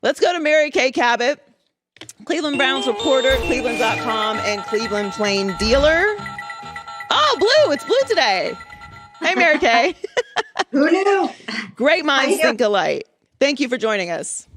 Let's go to Mary Kay Cabot, Cleveland Browns reporter, Cleveland.com, and Cleveland Plain dealer. Oh, blue. It's blue today. Hey, Mary Kay. Who knew? Great minds think alike. Thank you for joining us.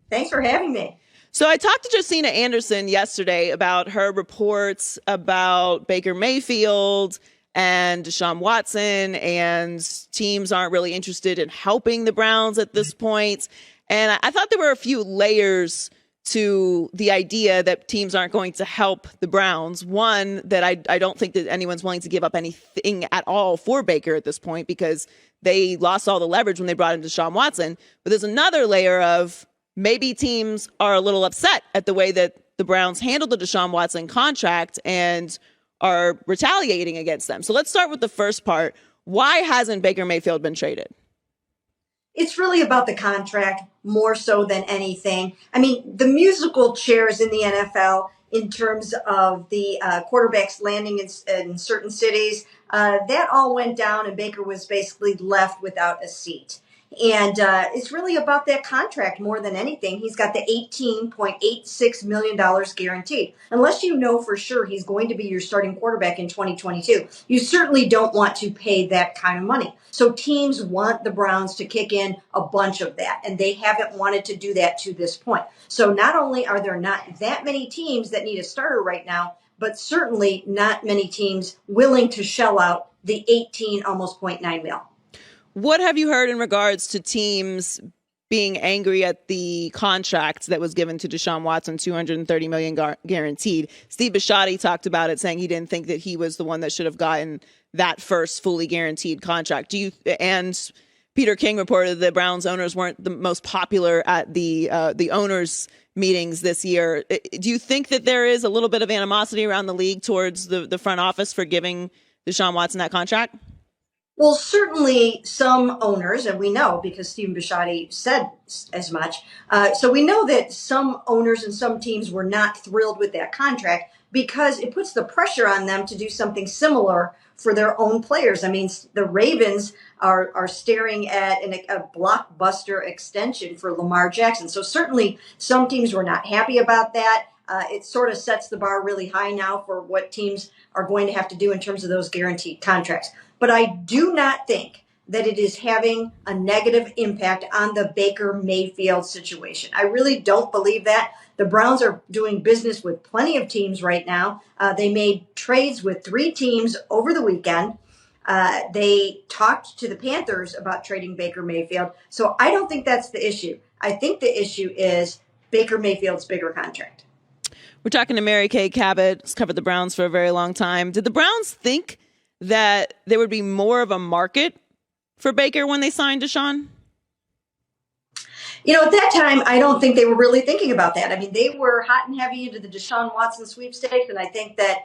Thanks for having me. So I talked to Josina Anderson yesterday about her reports about Baker Mayfield and Deshaun Watson, and teams aren't really interested in helping the Browns at this point. And I thought there were a few layers to the idea that teams aren't going to help the Browns. One, that I don't think that anyone's willing to give up anything at all for Baker at this point because they lost all the leverage when they brought in Deshaun Watson. But there's another layer of maybe teams are a little upset at the way that the Browns handled the Deshaun Watson contract and are retaliating against them. So let's start with the first part. Why hasn't Baker Mayfield been traded? It's really about the contract more so than anything. I mean, the musical chairs in the NFL in terms of the quarterbacks landing in certain cities, that all went down and Baker was basically left without a seat. And it's really about that contract more than anything. He's got the $18.86 million guaranteed. Unless you know for sure he's going to be your starting quarterback in 2022, you certainly don't want to pay that kind of money. So teams want the Browns to kick in a bunch of that, and they haven't wanted to do that to this point. So not only are there not that many teams that need a starter right now, but certainly not many teams willing to shell out the 18, almost 0.9 mil. What have you heard in regards to teams being angry at the contract that was given to Deshaun Watson, $230 million guaranteed? Steve Bisciotti talked about it, saying he didn't think that he was the one that should have gotten that first fully guaranteed contract. And Peter King reported the Browns owners weren't the most popular at the owners meetings this year. Do you think that there is a little bit of animosity around the league towards the front office for giving Deshaun Watson that contract? Well, certainly some owners, and we know because Stephen Bisciotti said as much. So we know that some owners and some teams were not thrilled with that contract because it puts the pressure on them to do something similar for their own players. I mean, the Ravens are staring at a blockbuster extension for Lamar Jackson. So certainly some teams were not happy about that. It sort of sets the bar really high now for what teams are going to have to do in terms of those guaranteed contracts. But I do not think that it is having a negative impact on the Baker Mayfield situation. I really don't believe that. The Browns are doing business with plenty of teams right now. They made trades with 3 teams over the weekend. They talked to the Panthers about trading Baker Mayfield. So I don't think that's the issue. I think the issue is Baker Mayfield's bigger contract. We're talking to Mary Kay Cabot, who's covered the Browns for a very long time. Did the Browns think that there would be more of a market for Baker when they signed Deshaun? You know, at that time, I don't think they were really thinking about that. I mean, they were hot and heavy into the Deshaun Watson sweepstakes, and I think that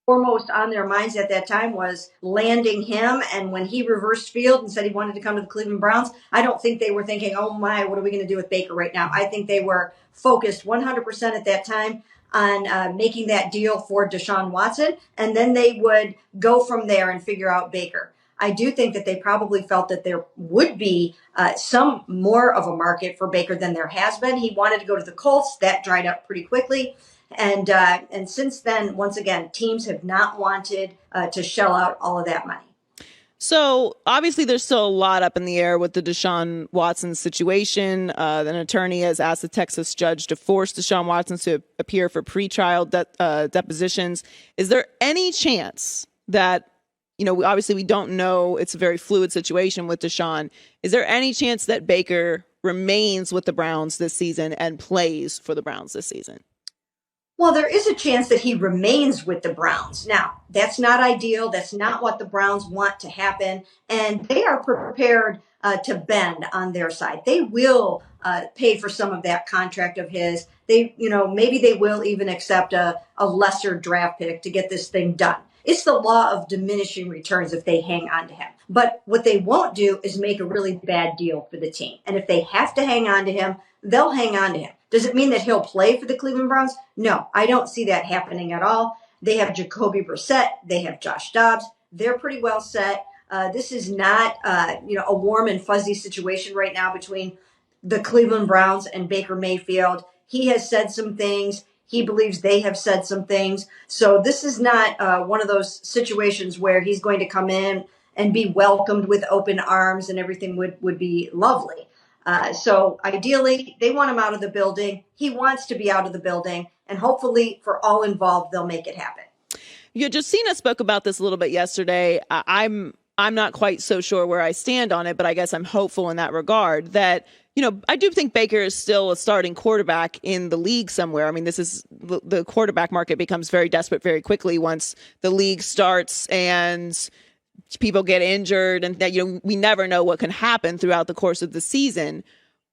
foremost on their minds at that time was landing him. And when he reversed field and said he wanted to come to the Cleveland Browns, I don't think they were thinking, oh my, what are we going to do with Baker right now? I think they were focused 100% at that time on making that deal for Deshaun Watson, and then they would go from there and figure out Baker. I do think that they probably felt that there would be some more of a market for Baker than there has been. He wanted to go to the Colts. That dried up pretty quickly. And since then, once again, teams have not wanted to shell out all of that money. So obviously there's still a lot up in the air with the Deshaun Watson situation. An attorney has asked the Texas judge to force Deshaun Watson to appear for pretrial depositions. Is there any chance that, obviously we don't know, it's a very fluid situation with Deshaun. Is there any chance that Baker remains with the Browns this season and plays for the Browns this season? Well, there is a chance that he remains with the Browns. Now, that's not ideal. That's not what the Browns want to happen. And they are prepared to bend on their side. They will pay for some of that contract of his. Maybe they will even accept a lesser draft pick to get this thing done. It's the law of diminishing returns if they hang on to him. But what they won't do is make a really bad deal for the team. And if they have to hang on to him, they'll hang on to him. Does it mean that he'll play for the Cleveland Browns? No, I don't see that happening at all. They have Jacoby Brissett. They have Josh Dobbs. They're pretty well set. This is not, a warm and fuzzy situation right now between the Cleveland Browns and Baker Mayfield. He has said some things. He believes they have said some things. So this is not one of those situations where he's going to come in and be welcomed with open arms and everything would be lovely. So ideally, they want him out of the building. He wants to be out of the building. And hopefully for all involved, they'll make it happen. Yeah, Justina spoke about this a little bit yesterday. I'm not quite so sure where I stand on it, but I guess I'm hopeful in that regard that, I do think Baker is still a starting quarterback in the league somewhere. I mean, the quarterback market becomes very desperate very quickly once the league starts and people get injured, and that, we never know what can happen throughout the course of the season.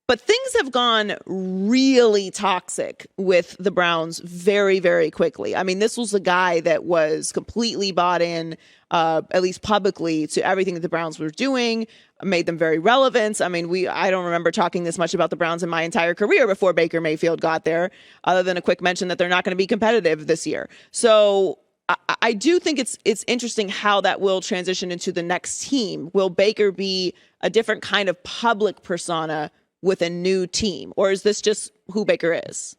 But things have gone really toxic with the Browns very, very quickly. I mean, this was a guy that was completely bought in, at least publicly, to everything that the Browns were doing, made them very relevant. I mean, I don't remember talking this much about the Browns in my entire career before Baker Mayfield got there, other than a quick mention that they're not going to be competitive this year. So I do think it's interesting how that will transition into the next team. Will Baker be a different kind of public persona with a new team, or is this just who Baker is?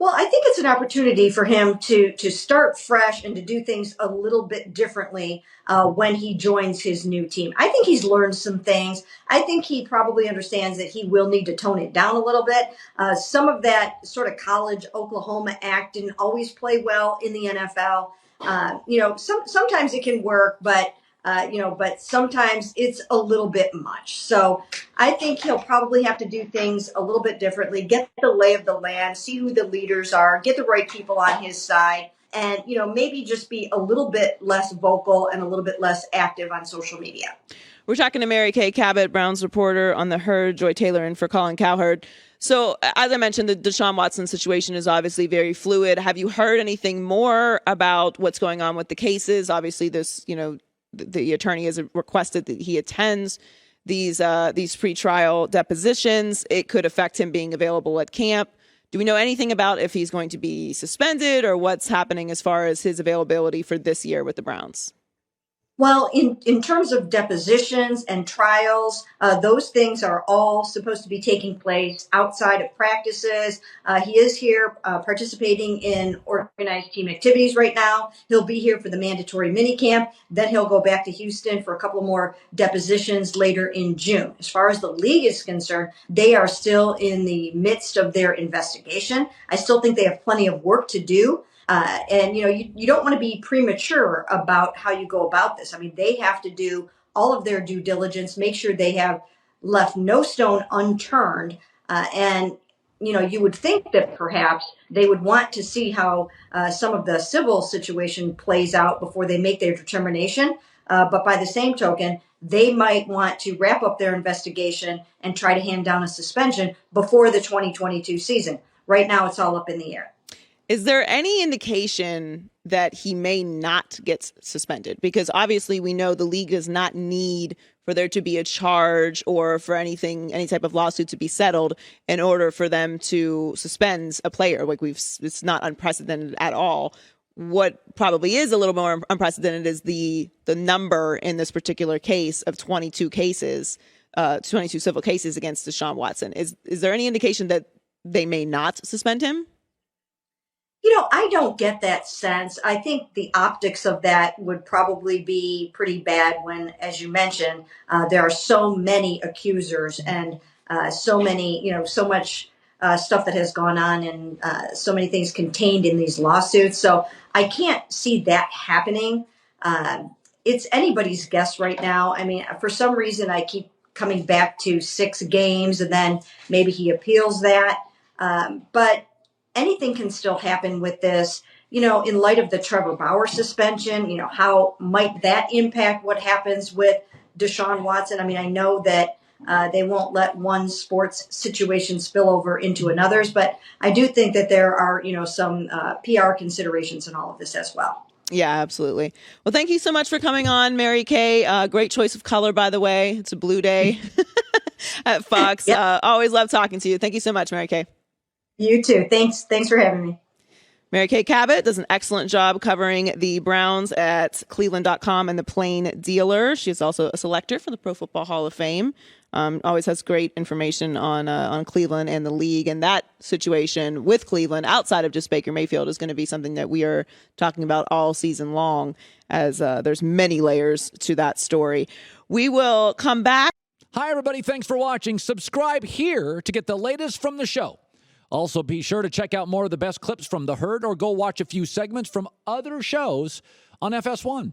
Well, I think it's an opportunity for him to start fresh and to do things a little bit differently when he joins his new team. I think he's learned some things. I think he probably understands that he will need to tone it down a little bit. Some of that sort of college Oklahoma act didn't always play well in the NFL. Sometimes it can work, but sometimes it's a little bit much. So I think he'll probably have to do things a little bit differently, get the lay of the land, see who the leaders are, get the right people on his side, and, maybe just be a little bit less vocal and a little bit less active on social media. We're talking to Kay Cabot, Browns reporter on the Herd, Joy Taylor, and for Colin Cowherd. So, as I mentioned, the Deshaun Watson situation is obviously very fluid. Have you heard anything more about what's going on with the cases? Obviously, this, the attorney has requested that he attends these pretrial depositions. It could affect him being available at camp. Do we know anything about if he's going to be suspended or what's happening as far as his availability for this year with the Browns? Well, in terms of depositions and trials, those things are all supposed to be taking place outside of practices. He is here participating in organized team activities right now. He'll be here for the mandatory minicamp. Then he'll go back to Houston for a couple more depositions later in June. As far as the league is concerned, they are still in the midst of their investigation. I still think they have plenty of work to do. You don't want to be premature about how you go about this. I mean, they have to do all of their due diligence, make sure they have left no stone unturned. You would think that perhaps they would want to see how some of the civil situation plays out before they make their determination. But by the same token, they might want to wrap up their investigation and try to hand down a suspension before the 2022 season. Right now, it's all up in the air. Is there any indication that he may not get suspended? Because obviously we know the league does not need for there to be a charge or for any type of lawsuit to be settled in order for them to suspend a player. It's not unprecedented at all. What probably is a little more unprecedented is the number in this particular case of 22 cases, 22 civil cases against Deshaun Watson. Is there any indication that they may not suspend him? I don't get that sense. I think the optics of that would probably be pretty bad when, as you mentioned, there are so many accusers and so much stuff that has gone on and so many things contained in these lawsuits. So I can't see that happening. It's anybody's guess right now. I mean, for some reason, I keep coming back to 6 games and then maybe he appeals that. But anything can still happen with this, in light of the Trevor Bauer suspension, how might that impact what happens with Deshaun Watson? I mean, I know that they won't let one sports situation spill over into another's, but I do think that there are, some PR considerations in all of this as well. Yeah, absolutely. Well, thank you so much for coming on, Mary Kay. Great choice of color, by the way. It's a blue day at Fox. Yep. Always love talking to you. Thank you so much, Mary Kay. You too. Thanks for having me. Mary Kay Cabot does an excellent job covering the Browns at Cleveland.com and the Plain Dealer. She's also a selector for the Pro Football Hall of Fame. Always has great information on Cleveland and the league. And that situation with Cleveland, outside of just Baker Mayfield, is going to be something that we are talking about all season long, as there's many layers to that story. We will come back. Hi, everybody. Thanks for watching. Subscribe here to get the latest from the show. Also, be sure to check out more of the best clips from The Herd or go watch a few segments from other shows on FS1.